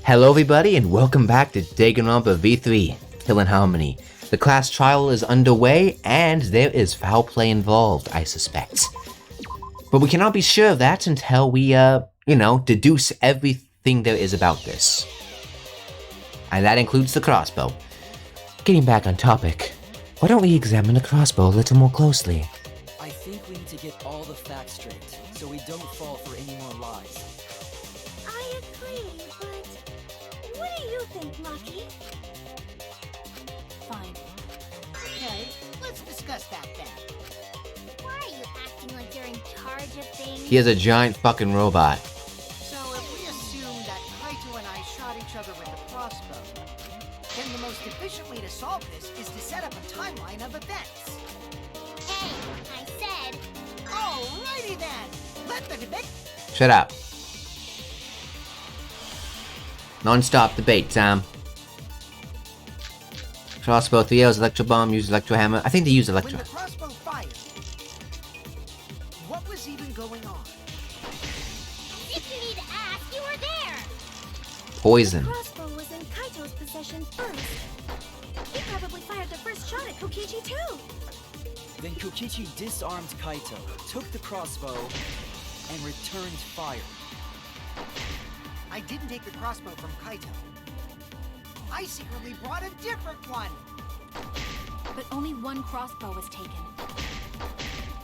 Hello everybody and welcome back to Danganronpa V3, Kill and Harmony. The class trial is underway and there is foul play involved, I suspect. But we cannot be sure of that until we, deduce everything there is about this. And that includes the crossbow. Getting back on topic, why don't we examine the crossbow a little more closely? I think we need to get all the facts straight, so we don't fall for any more lies. I agree, but what do you think, Lucky? Fine. Okay, let's discuss that then. Why are you acting like you're in charge of things? He is a giant fucking robot. So if we assume that Kaito and I shot each other with a crossbow, then the most efficient way to solve this is to set up a timeline of events. Hey, I said... Alrighty then! Let the debate... Shut up. Non-stop debate time. Crossbow 3 L's, electro bomb, use electro hammer. I think they use electro. When the crossbow fired, what was even going on? If you need to ask, you were there! Poison. The crossbow was in Kaito's possession first. He probably fired the first shot at Kokichi too. Then Kokichi disarmed Kaito, took the crossbow, and returned fire. I didn't take the crossbow from Kaito. I secretly brought a different one. But only one crossbow was taken.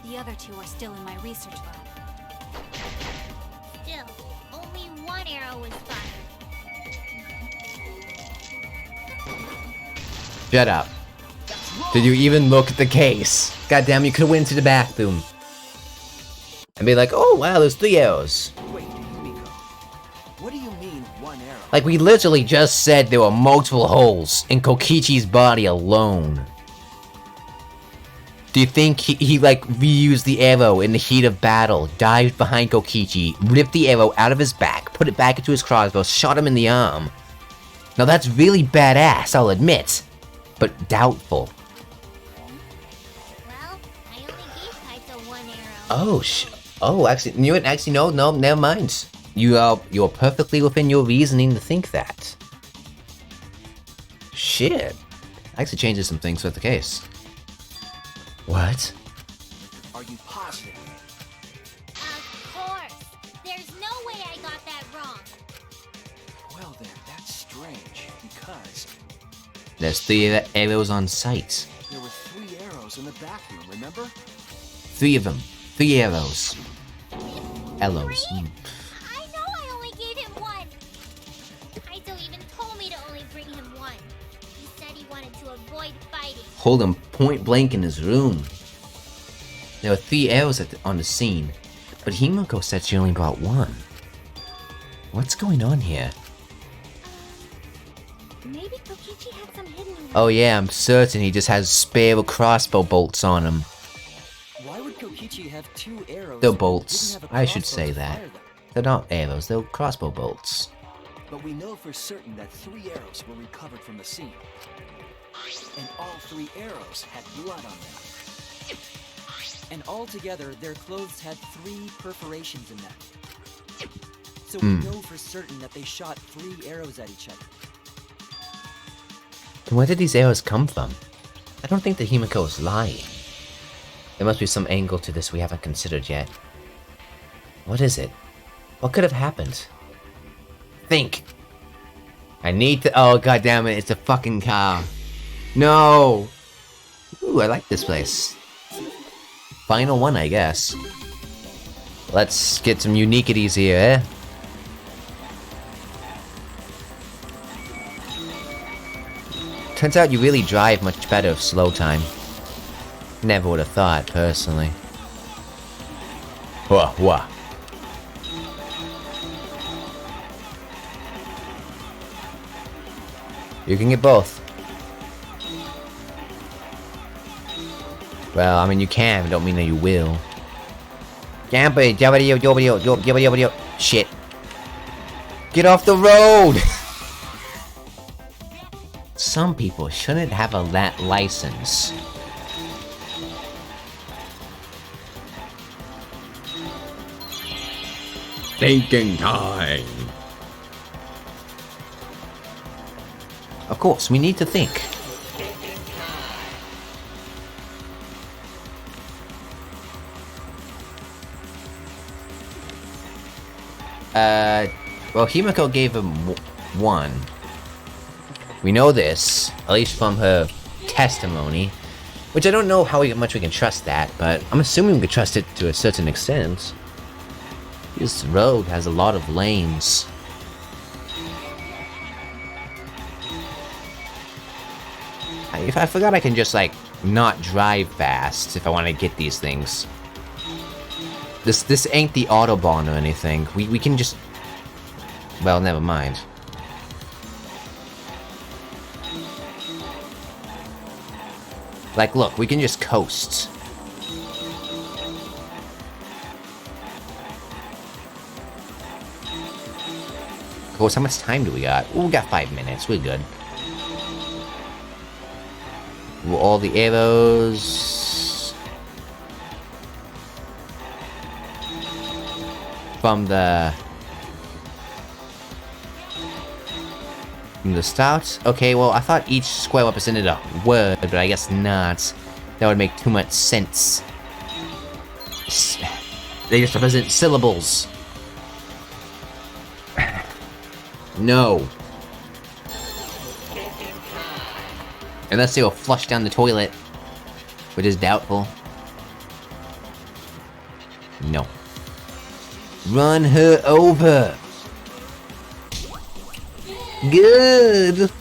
The other two are still in my research lab. Still, only one arrow was fired. Shut up. Did you even look at the case? Goddamn, you could've went to the bathroom. And be like, oh wow, there's 3 arrows. Wait, Himiko. What do you mean, one arrow? Like, we literally just said there were multiple holes in Kokichi's body alone. Do you think he reused the arrow in the heat of battle, dived behind Kokichi, ripped the arrow out of his back, put it back into his crossbow, shot him in the arm? Now that's really badass, I'll admit, but doubtful. Well, I only gave Kaito one arrow. Actually, no, never mind. You're perfectly within your reasoning to think that. Shit. Actually changes some things with the case. What? Are you positive? Of course! There's no way I got that wrong! Well then, that's strange, because There's 3 arrows on site. there were 3 arrows in the back room, remember? 3 of them. 3 arrows. Ellows. I know I only gave him one! Kaito even told me to only bring him one. He said he wanted to avoid fighting. Hold him point blank in his room. There were 3 arrows on the scene, but Himiko said she only brought 1. What's going on here? Maybe Kokichi had some hidden... Oh yeah, I'm certain he just has spare crossbow bolts on him. Why would Kokichi have 2 arrows? They're when he bolts. didn't have a I should crossbow say to that. fire them? They're not arrows, they're crossbow bolts. But we know for certain that 3 arrows were recovered from the scene. And all 3 arrows had blood on them. And altogether, their clothes had 3 perforations in them. So we know for certain that they shot 3 arrows at each other. Then where did these arrows come from? I don't think that Himiko is lying. There must be some angle to this we haven't considered yet. What is it? What could have happened? Think! I need to- oh goddammit, it's a fucking car. No! Ooh, I like this place. Final one, I guess. Let's get some uniquities here, eh? Turns out you really drive much better with slow time. Never would have thought, personally. Whoa. You can get both. Well, I mean, you can, but don't mean that you will. Shit. Get off the road! Some people shouldn't have a license. Thinking time. Of course, we need to think. Well, Himiko gave him 1. We know this, at least from her testimony. Which I don't know how much we can trust that, but I'm assuming we can trust it to a certain extent. This road has a lot of lanes. I forgot I can just, like, not drive fast if I want to get these things. This ain't the Autobahn or anything. We can just... Well, never mind. Like, look, we can just coast. Of course, how much time do we got? Ooh, we got 5 minutes. We're good. Ooh, all the arrows... From the start? Okay, well, I thought each square represented a word, but I guess not. That would make too much sense. They just represent syllables. No. Unless they will flush down the toilet, which is doubtful. No. Run her over! Good!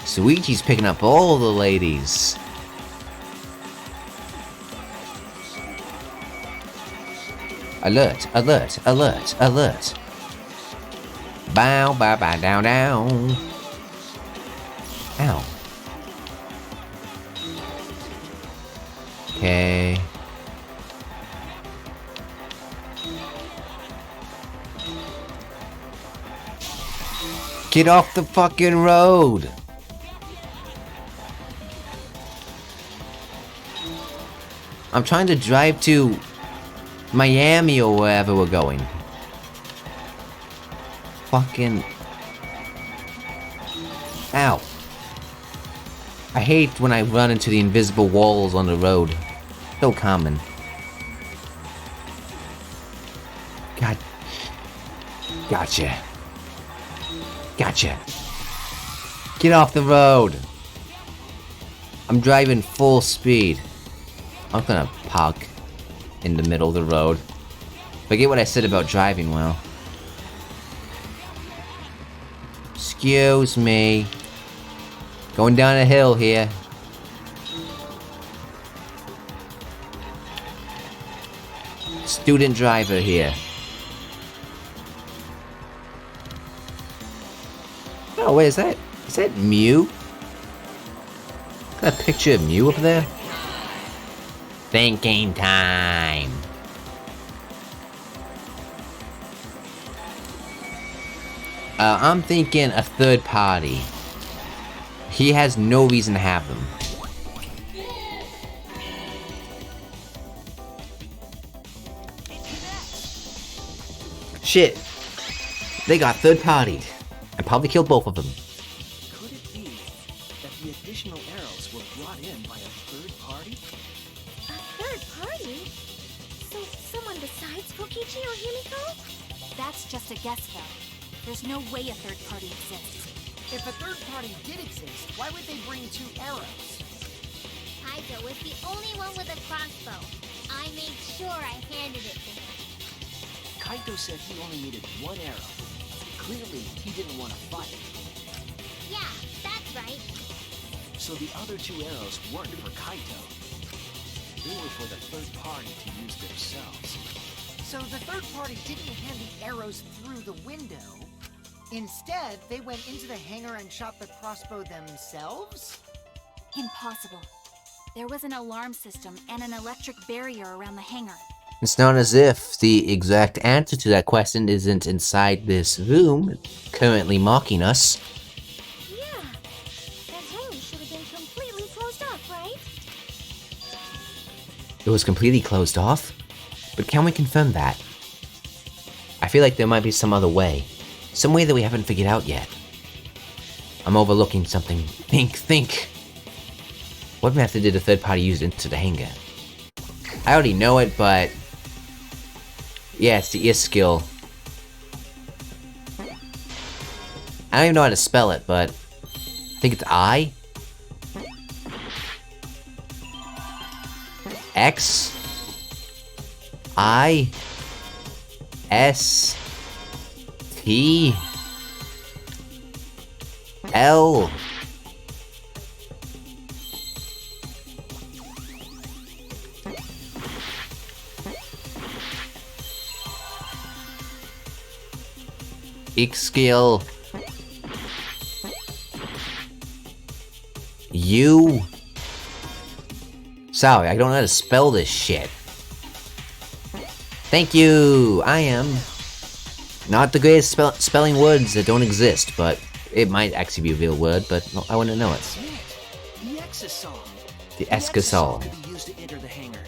Suichi's picking up all the ladies. Alert, alert, alert, alert. Bow, bow, bow, down, down. Ow. Okay. Get off the fucking road! I'm trying to drive to Miami or wherever we're going. Fucking... Ow. I hate when I run into the invisible walls on the road. So common. God. Gotcha. Gotcha. Get off the road. I'm driving full speed. I'm gonna park in the middle of the road. Forget what I said about driving well. Excuse me. Going down a hill here. Student driver here. Oh, wait, is that Mew? Got a picture of Mew up there? Thinking time. I'm thinking a third party. He has no reason to have them. Shit. They got third partied. I probably killed both of them. Could it be that the additional arrows were brought in by a third party? A third party? So someone besides Kokichi or Himiko? That's just a guess, though. There's no way a third party exists. If a third party did exist, why would they bring 2 arrows? Kaito was the only one with a crossbow. I made sure I handed it to him. Kaito said he only needed 1 arrow. Clearly, he didn't want to fight. Yeah, that's right. So the other 2 arrows weren't for Kaito. They were for the third party to use themselves. So the third party didn't hand the arrows through the window. Instead, they went into the hangar and shot the crossbow themselves? Impossible. There was an alarm system and an electric barrier around the hangar. It's not as if the exact answer to that question isn't inside this room, currently mocking us. Yeah. That hangar should have been completely closed off, right? It was completely closed off? But can we confirm that? I feel like there might be some other way. Some way that we haven't figured out yet. I'm overlooking something. Think. What method did a third party use into the hanger? I already know it, but... yeah, it's the ear skill. I don't even know how to spell it, but... I think it's I? X? I? S? T? L? X skill. U. Sorry, I don't know how to spell this shit. Thank you. I am not the greatest spelling words that don't exist, but it might actually be a real word, but I wouldn't know it. The exisol. The escasol. Could be used to enter the hangar.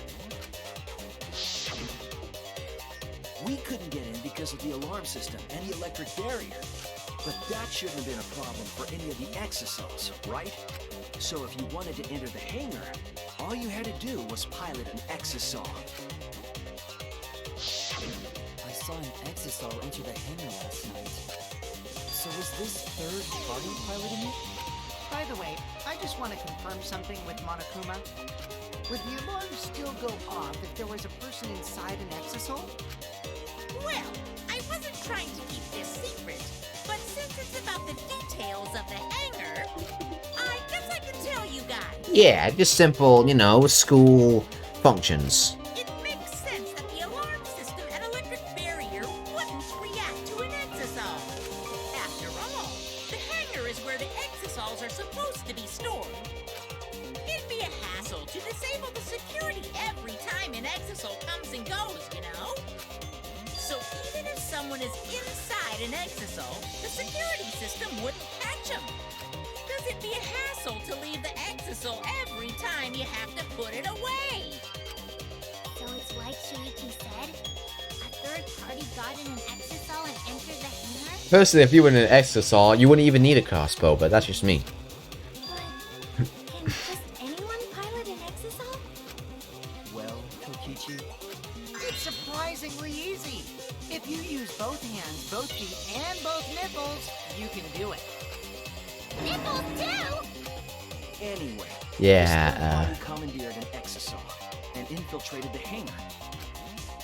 We couldn't get in because of the alarm system and the electric barrier. But that shouldn't have been a problem for any of the exosols, right? So if you wanted to enter the hangar, all you had to do was pilot an exosol. I saw an exisol enter the hangar last night. So was this third party piloting it? By the way, I just want to confirm something with Monokuma. Would the alarm still go off if there was a person inside an exisol? Well, I wasn't trying to keep this secret, but since it's about the details of the hangar, I guess I can tell you guys. Yeah, just simple, you know, school functions. It makes sense that the alarm system and electric barrier wouldn't react to an exisol. After all, the hangar is where the exisols are supposed to be stored. It'd be a hassle to disable the security every time an exisol comes and goes, you know? So even if someone is inside an exisol, the security system wouldn't catch them. Because it'd be a hassle to leave the exisol every time you have to put it away. So it's like Shuichi said? A third party got in an exisol and entered the hangar? Personally, if you were in an exosol, you wouldn't even need a crossbow, but that's just me. But can just anyone pilot an exisol? Well, Kokichi, It's surprisingly easy. If you use both hands, both feet, and both nipples, you can do it. Nipples too? anyway. Yeah, this third party commandeered an exisol and infiltrated the hangar.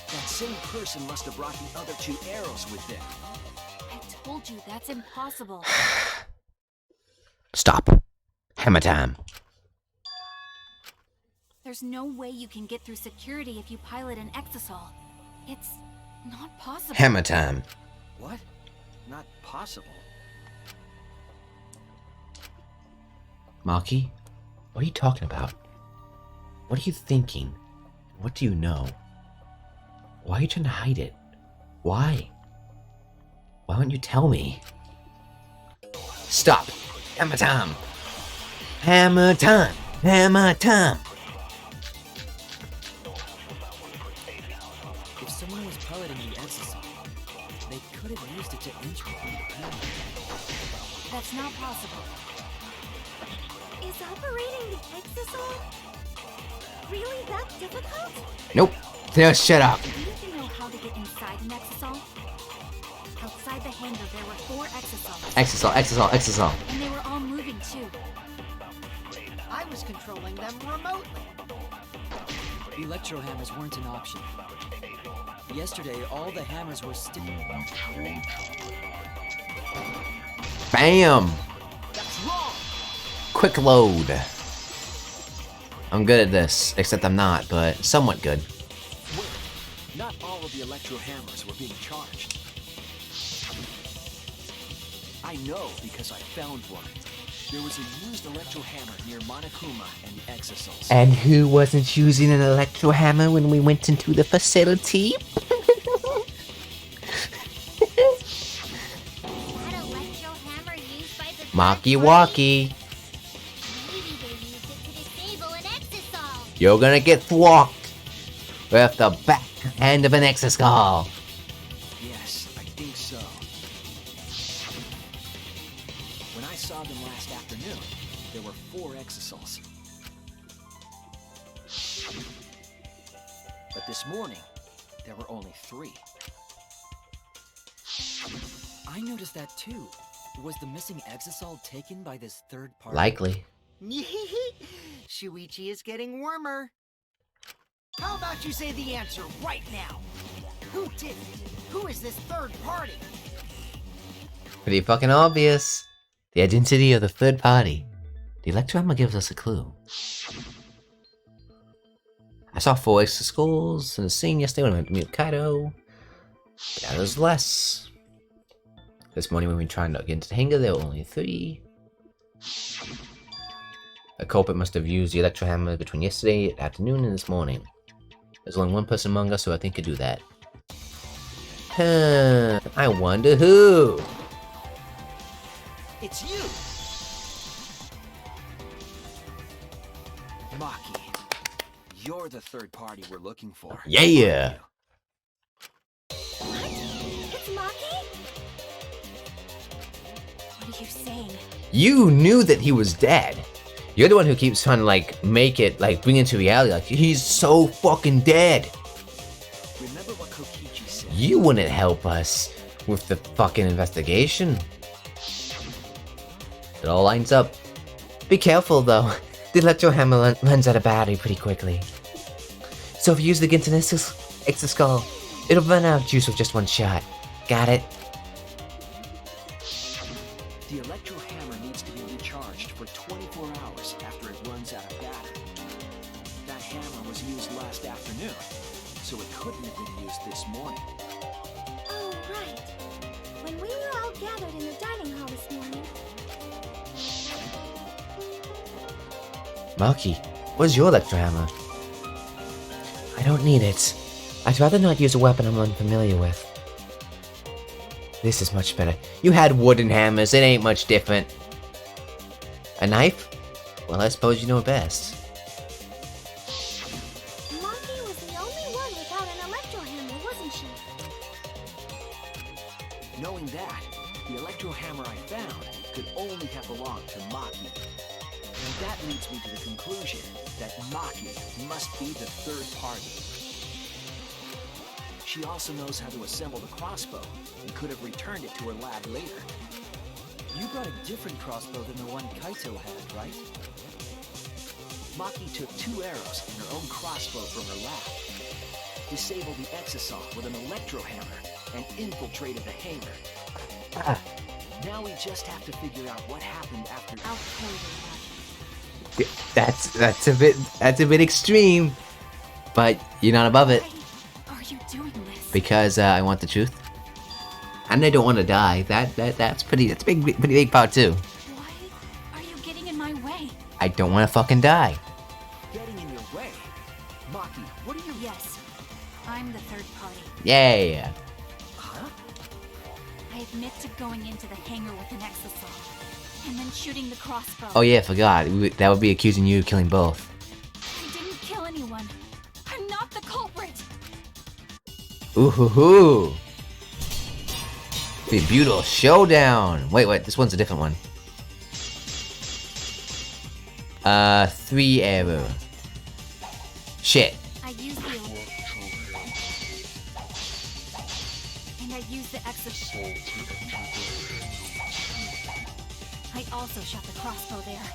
That same person must have brought the other two arrows with them. I told you that's impossible. Stop. Hammer time. There's no way you can get through security if you pilot an exisol. It's not possible. Hammer time. What? Not possible. Maki, what are you talking about? What are you thinking? What do you know? Why are you trying to hide it? Why? Why won't you tell me? Stop! Hammer time! Hammer time! Hammer time! If someone was piloting the exisol, they could have used it to enter the hangar. That's not possible. Is operating the exisol really that difficult? Nope. Just shut up. Do you even know how to get inside an exisol? Outside the hangar, there were 4 exisols. Exisol. And they were all moving too. I was controlling them remotely. The electro hammers weren't an option. Yesterday, all the hammers were still. Bam! That's wrong! Quick load. I'm good at this, except I'm not, but somewhat good. Wait, not all of the electro hammers were being charged. I know because I found one. There was a used electro hammer near Monokuma and the exosols. And who wasn't using an electro hammer when we went into the facility? That electro hammer used by the Maki third party? walkie. Maybe they used it to disable an exisol. You're gonna get thwacked with the back end of an exisol. Yes, I think so. When I saw them last afternoon, there were 4 exosols. But this morning, there were only 3. I noticed that too. Was the missing exisol taken by this third party? Likely. Shuichi is getting warmer. How about you say the answer right now? Who did it? Who is this third party? Pretty fucking obvious. The identity of the third party. The electrohammer gives us a clue. I saw 4 extra skulls in the scene yesterday when I went to meet Kaido. But now there's less. This morning when we tried to get into the hangar, there were only 3. The culprit must have used the electrohammer between yesterday afternoon and this morning. There's only one person among us who I think could do that. I wonder who? It's you! Maki, you're the third party we're looking for. Yeah! What? It's Maki? What are you saying? You knew that he was dead. You're the one who keeps trying to, like, make it, like, bring it to reality. Like, he's so fucking dead. Remember what Kokichi said? You wouldn't help us with the fucking investigation. It all lines up. Be careful, though. The electrohammer runs out of battery pretty quickly. So if you use the Ginton Exaskull, it'll run out of juice with just one shot. Got it? The electro hammer needs to be recharged for 24 hours after it runs out of battery. That hammer was used last afternoon, so it couldn't have been used this morning. Oh, right. When we were all gathered in the dining hall this morning. Maki, where's your electrohammer? I don't need it. I'd rather not use a weapon I'm unfamiliar with. This is much better. You had wooden hammers, it ain't much different. A knife? Well, I suppose you know best. Maki was the only one without an electro hammer, wasn't she? Knowing that, the electro hammer I found could only have belonged to Maki. And that leads me to the conclusion that Maki must be the third party. She also knows how to assemble the crossbow and could have returned it to her lab later. You brought a different crossbow than the one Kaito had, right? Maki took 2 arrows and her own crossbow from her lab, disabled the exisol with an electro hammer, and infiltrated the hangar. Now we just have to figure out what happened after. I'll tell you what. That's a bit extreme, but you're not above it Why are you doing this? because I want the truth, and I don't want to die. That's pretty big part too. Why are you getting in my way? I don't want to fucking die. Getting in your way. Maki, what are you? Yes, I'm the third party. Yeah. Huh? I admit to going into the hangar with an exisol, and then shooting the crossbow. Oh yeah, forgot. That would be accusing you of killing both. I didn't kill anyone. I'm not the culprit. Ooh hoo hoo. Be a beautiful showdown. Wait, this one's a different one. 3 arrow. Shit. I used the and I used the exisol. I also shot the crossbow there.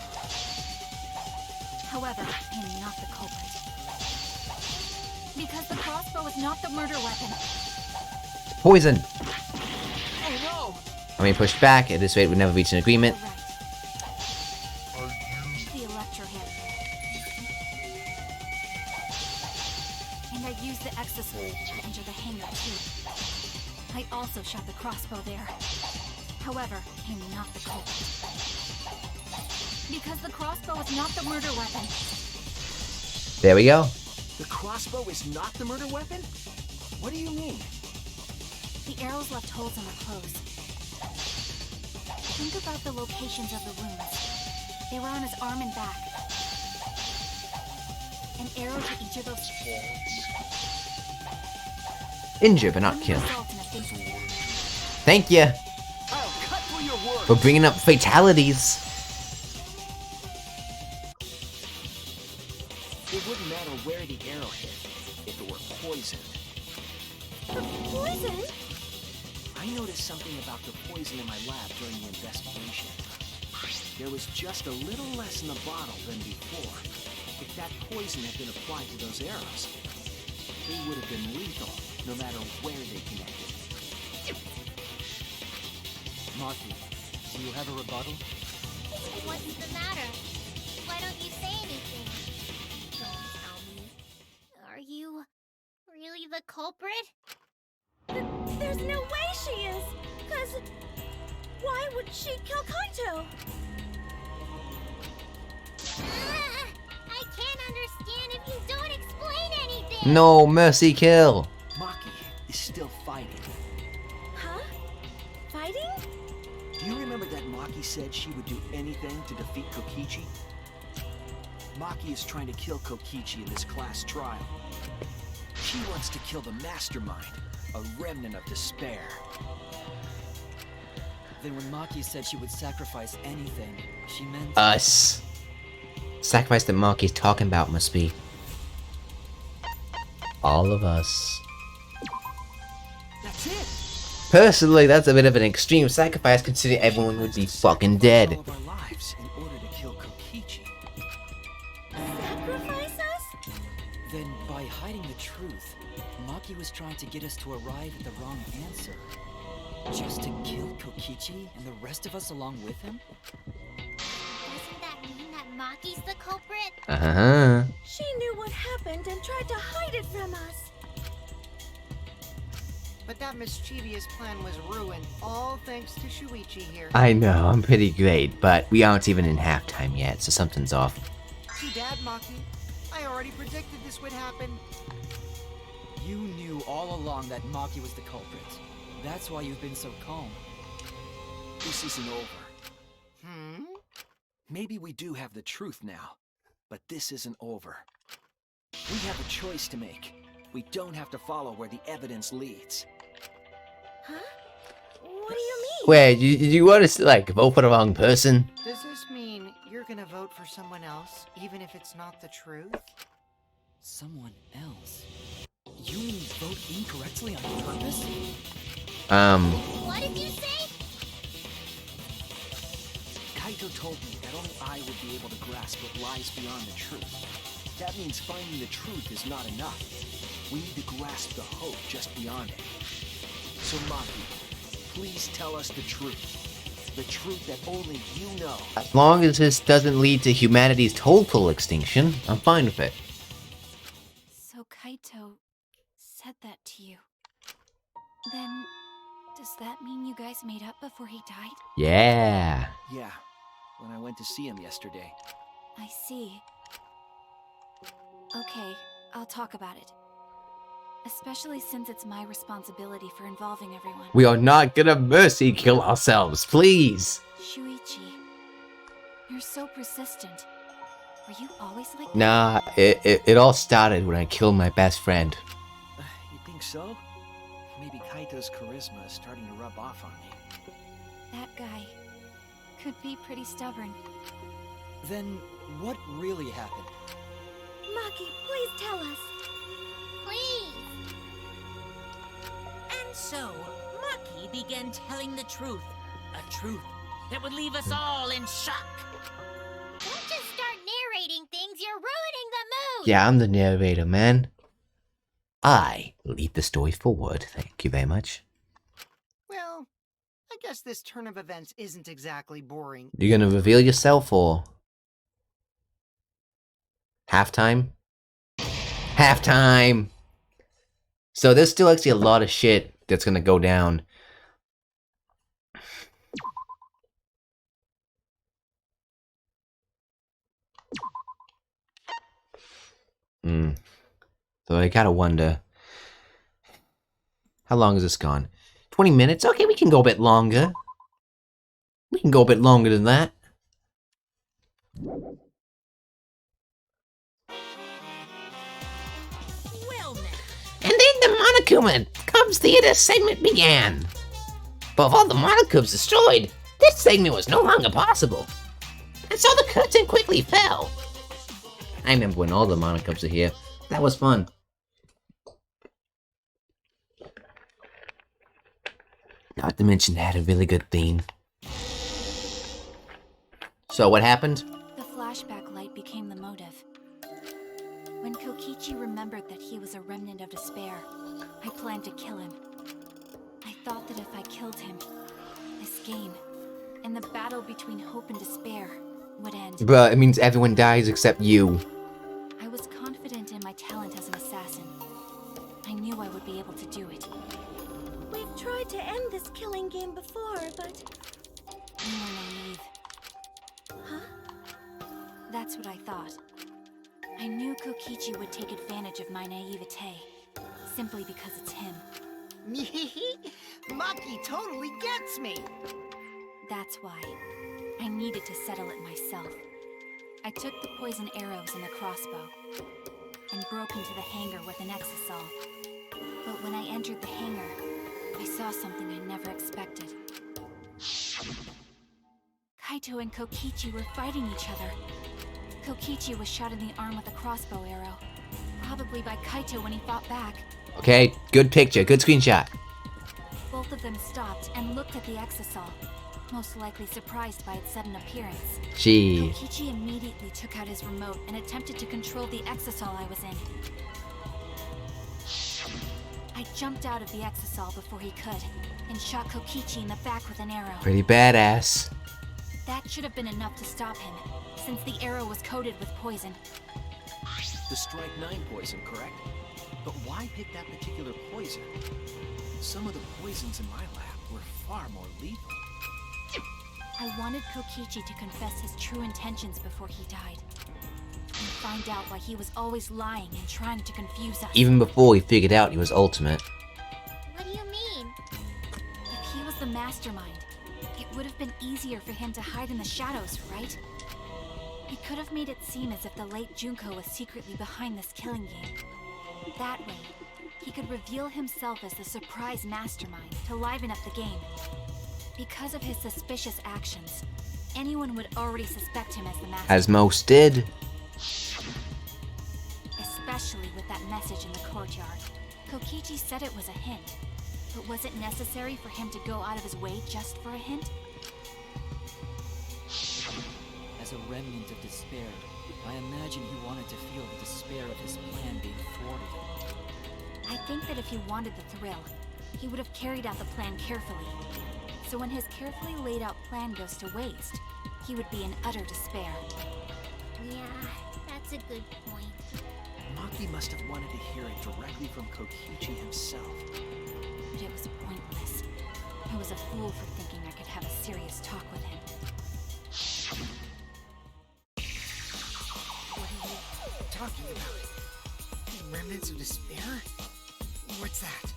However, I am not the culprit. Because the crossbow is not the murder weapon. Poison. Oh no! I mean, pushed back. At this rate, we'd never reach an agreement. Correct. The electro hammer. And I used the exisol to enter the hangar too. I also shot the crossbow there. However, I am not the culprit. Because the crossbow is not the murder weapon. There we go. The crossbow is not the murder weapon? What do you mean? The arrows left holes in the clothes. Think about the locations of the wounds. They were on his arm and back. An arrow to each of those spots. Injure but not kill. Result in a fatal wound. Thank you. I'll cut through your words! We're bringing up fatalities. It wouldn't matter where the arrow hit if it were poisoned. Poison? I noticed something about the poison in my lab during the investigation. There was just a little less in the bottle than before. If that poison had been applied to those arrows, they would have been lethal, no matter where they connected. Maki, do you have a rebuttal? What's the matter? Why don't you say anything? Don't tell me. Are you really the culprit? There's no way she is! 'Cause why would she kill Kaito? I can't understand if you don't explain anything! No, mercy kill. Maki is still fighting. Huh? Fighting? Do you remember that Maki said she would do anything to defeat Kokichi? Maki is trying to kill Kokichi in this class trial. She wants to kill the mastermind, a remnant of despair. Then when Maki said she would sacrifice anything, she meant... Us. Sacrifice that Maki's talking about must be all of us. That's it! Personally, that's a bit of an extreme sacrifice considering everyone would be fucking dead. All of our lives in order to kill Kokichi. Sacrifice us? Then, by hiding the truth, Maki was trying to get us to arrive at the wrong answer. Just to kill Kokichi and the rest of us along with him? Doesn't that mean that Maki's the culprit? Uh-huh. She knew what happened and tried to hide it from us. But that mischievous plan was ruined, all thanks to Shuichi here. I know, I'm pretty great, but we aren't even in halftime yet, so something's off. Too bad, Maki. I already predicted this would happen. You knew all along that Maki was the culprit. That's why you've been so calm. This isn't over. Maybe we do have the truth now, but this isn't over. We have a choice to make. We don't have to follow where the evidence leads. Huh? What do you mean? Wait, you want to, like, vote for the wrong person? Does this mean you're gonna vote for someone else, even if it's not the truth? Someone else? You mean vote incorrectly on purpose? What did you say? Kaito told me that only I would be able to grasp what lies beyond the truth. That means finding the truth is not enough. We need to grasp the hope just beyond it. So Maki, please tell us the truth. The truth that only you know. As long as this doesn't lead to humanity's total extinction, I'm fine with it. So Kaito said that to you. Then, does that mean you guys made up before he died? Yeah. Yeah, when I went to see him yesterday. I see. Okay, I'll talk about it. Especially since it's my responsibility for involving everyone. We are not gonna mercy kill ourselves, please. Shuichi, you're so persistent. Were you always like that? Nah, it all started when I killed my best friend. You think so? Maybe Kaito's charisma is starting to rub off on me. That guy could be pretty stubborn. Then what really happened? Maki, please tell us. Please. And so, Maki began telling the truth. A truth that would leave us all in shock. Don't just start narrating things, you're ruining the mood! Yeah, I'm the narrator, man. I lead the story forward. Thank you very much. Well, I guess this turn of events isn't exactly boring. You gonna reveal yourself or halftime? Halftime! So there's still actually a lot of shit that's gonna go down. So I gotta wonder, how long is this gone? 20 minutes? Okay, we can go a bit longer. We can go a bit longer than that. Well now. And then the Monokuma Cubs Theater segment began. But with all the Monokubs destroyed, they This segment was no longer possible, and so the curtain quickly fell. I remember when all the Monocubs were here. That was fun. Not to mention they had a really good theme. So what happened? The flashback light became the motive. When Kokichi remembered that he was a remnant of despair, I planned to kill him. I thought that if I killed him, this game, and the battle between hope and despair, would end. Bruh, it means everyone dies except you. I was confident in my talent as an assassin. I knew I would be able to do it. We've tried to end this killing game before, but... You were naive. Huh? That's what I thought. I knew Kokichi would take advantage of my naivete, simply because it's him. Maki totally gets me! That's why. I needed to settle it myself. I took the poison arrows and the crossbow, and broke into the hangar with an exisal. But when I entered the hangar, I saw something I never expected. Kaito and Kokichi were fighting each other. Kokichi was shot in the arm with a crossbow arrow, probably by Kaito when he fought back. Okay, good picture, good screenshot. Both of them stopped and looked at the exisal, most likely surprised by its sudden appearance. Gee. Kokichi immediately took out his remote and attempted to control the exisal I was in. I jumped out of the exisal before he could, and shot Kokichi in the back with an arrow. Pretty badass. That should have been enough to stop him, since the arrow was coated with poison. The Strike 9 poison, correct? But why pick that particular poison? Some of the poisons in my lab were far more lethal. I wanted Kokichi to confess his true intentions before he died. And find out why he was always lying and trying to confuse us. Even before he figured out he was ultimate. What do you mean? If he was the mastermind, it would have been easier for him to hide in the shadows, right? He could have made it seem as if the late Junko was secretly behind this killing game. That way, he could reveal himself as the surprise mastermind to liven up the game. Because of his suspicious actions, anyone would already suspect him as the mastermind. As most did. Especially with that message in the courtyard. Kokichi said it was a hint, but was it necessary for him to go out of his way just for a hint? As a remnant of despair, I imagine he wanted to feel the despair of his plan being thwarted. I think that if he wanted the thrill, he would have carried out the plan carefully. So when his carefully laid out plan goes to waste, he would be in utter despair. Yeah, that's a good point. Maki must have wanted to hear it directly from Kokichi himself. But it was pointless. I was a fool for thinking I could have a serious talk with him. What are you talking about? Remnants of despair? What's that?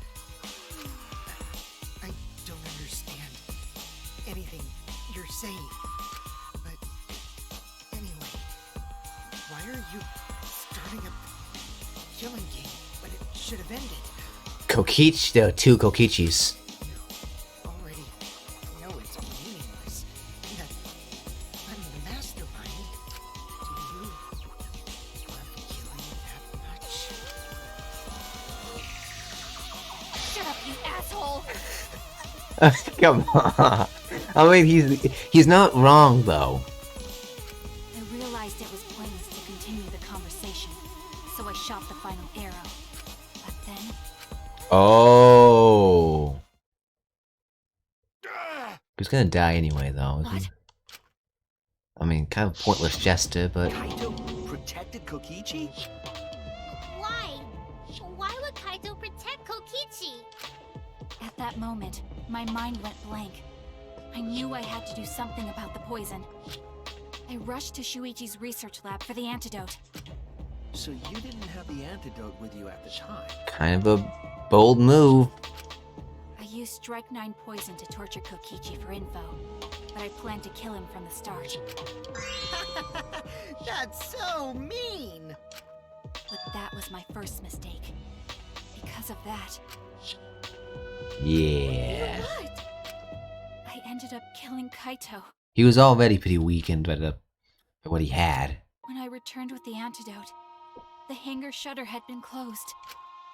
I don't understand anything you're saying. But anyway, why are you starting a killing game when it should have ended? Kokichi, there are two Kokichis. You already know it's meaningless. That I'm the mastermind. Do you love killing that much? Shut up, you asshole! Come on. I mean, he's not wrong though. I realized it was pointless to continue the conversation, so I shot the final arrow. But then, Oh. He's gonna die anyway, though. Isn't What? he? I mean, kind of pointless gesture, but Kaito protected Kokichi? Why? Why would Kaito protect Kokichi? at that moment, my mind went blank. I knew I had to do something about the poison. I rushed to Shuichi's research lab for the antidote. So you didn't have the antidote with you at the time? kind of a bold move. I used Strike 9 poison to torture Kokichi for info, but I planned to kill him from the start. That's so mean! But that was my first mistake. Because of that, Yeah. I ended ended up killing Kaito. He was already pretty weakened by what he had. When I returned with the antidote, the hangar shutter had been closed.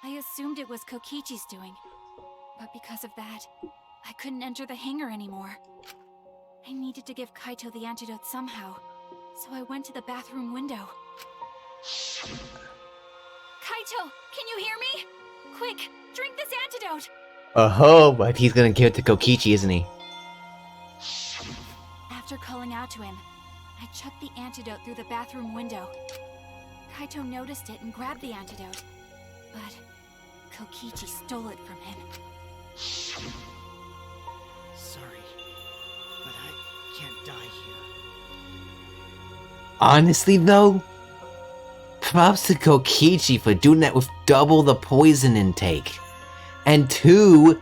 I assumed it was Kokichi's doing, but because of that, I couldn't enter the hangar anymore. I needed to give Kaito the antidote somehow, so I went to the bathroom window. Kaito, can you hear me? Quick, drink this antidote! Oh, but he's gonna give it to Kokichi, isn't he? After calling out to him, I chucked the antidote through the bathroom window. Kaito noticed it and grabbed the antidote, but Kokichi stole it from him. Sorry, but I can't die here. Honestly, though, props to Kokichi for doing that with double the poison intake. And 2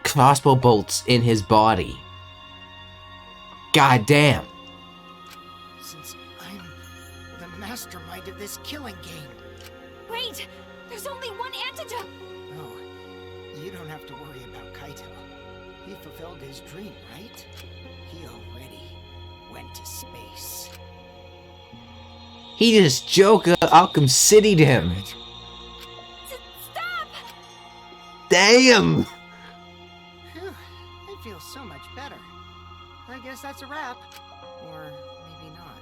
crossbow bolts in his body. God damn. Since I'm the mastermind of this killing game. Wait! There's only one antidote! Oh, you don't have to worry about Kaito. He fulfilled his dream, right? He already went to space. He just Joker Arkham City'd him. Stop! Damn! Phew, I feel so much better. I guess that's a wrap. Or maybe not.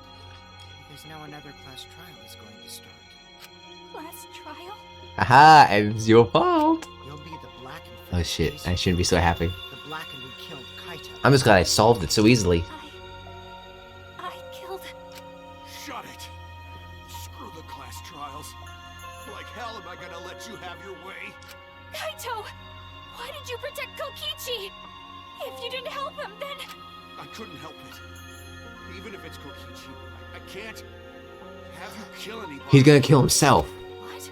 Because now another class trial is going to start. Last trial? Haha, and it's your fault. You'll be the blackened. Oh shit, I shouldn't be so happy. The blackened who killed Kaito. I'm just glad I solved it so easily. I killed... Shut it! Screw the class trials. Like hell am I gonna let you have your way? Kaito! Why did you protect Kokichi? If you didn't help him, then... I couldn't help it. Even if it's Kokichi, I can't have you kill anybody. He's gonna kill himself. What?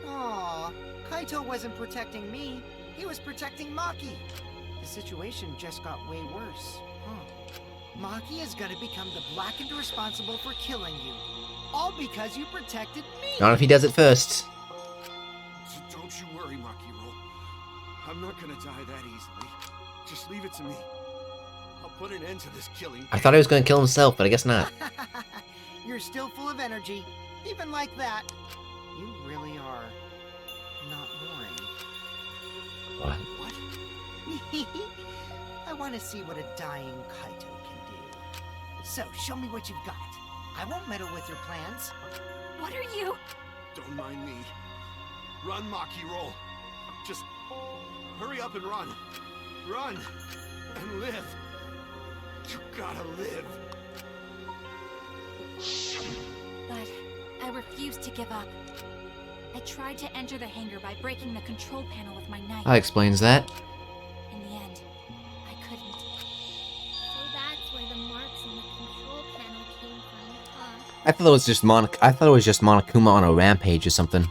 Aw, Kaito wasn't protecting me. He was protecting Maki. The situation just got way worse. Maki is gonna become the blackened responsible for killing you. All because you protected me. Not if he does it first. So don't you worry, Makiro. I'm not gonna die that easily. Just leave it to me. I'll put an end to this killing. I thought he was gonna kill himself, but I guess not. You're still full of energy, even like that. You really are not boring. What? What? I want to see what a dying Kaito can do. So, show me what you've got. I won't meddle with your plans. What are you... Don't mind me. Run, Maki, roll. Just hurry up and run. Run and live. You gotta live. But I refused to give up. I tried to enter the hangar by breaking the control panel with my knife. That explains that. In the end, I couldn't. So that's where the marks on the control panel came from, huh? I thought it was just Monokuma on a rampage or something.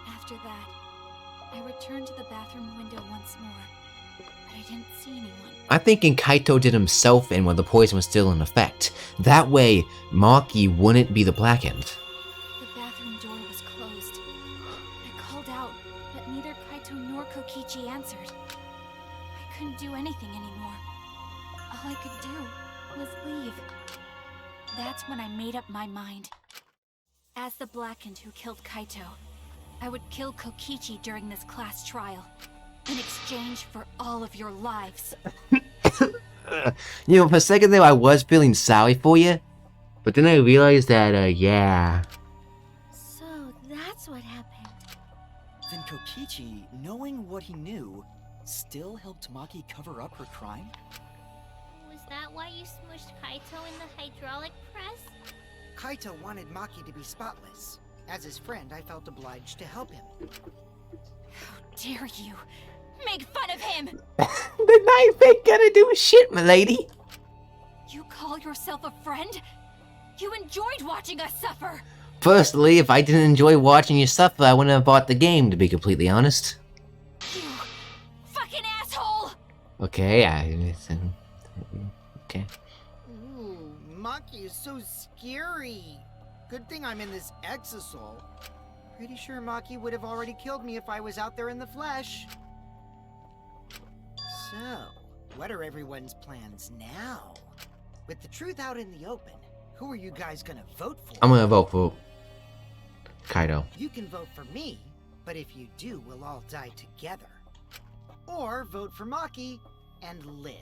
After that, I returned to the bathroom window once more, but I didn't see anyone. I'm thinking Kaito did himself in when the poison was still in effect. That way, Maki wouldn't be the blackened. The bathroom door was closed. I called out, but neither Kaito nor Kokichi answered. I couldn't do anything anymore. All I could do was leave. That's when I made up my mind. As the blackened who killed Kaito, I would kill Kokichi during this class trial, in exchange for all of your lives. You know, for a second there I was feeling sorry for you, but then I realized that, yeah. So that's what happened. Then Kokichi, knowing what he knew, still helped Maki cover up her crime? Was that why you smushed Kaito in the hydraulic press? Kaito wanted Maki to be spotless. As his friend, I felt obliged to help him. How dare you! Make fun of him! The knife ain't gonna do shit, milady. You call yourself a friend? You enjoyed watching us suffer! Personally, if I didn't enjoy watching you suffer, I wouldn't have bought the game, to be completely honest. You fucking asshole! Okay, okay. Ooh, Maki is so scary. Good thing I'm in this exosol. Pretty sure Maki would have already killed me if I was out there in the flesh. So, What are everyone's plans now? With the truth out in the open, who are you guys gonna vote for? I'm gonna vote for Kaido. You can vote for me, but if you do, we'll all die together. Or vote for Maki and live.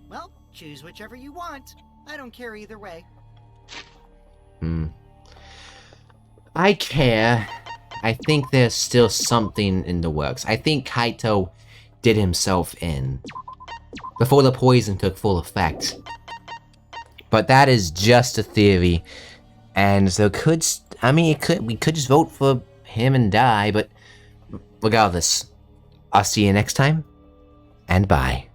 Well, choose whichever you want. I don't care either way. I care. I think there's still something in the works. I think Kaito did himself in before the poison took full effect. But that is just a theory. And so we could just vote for him and die, but regardless, I'll see you next time, and bye.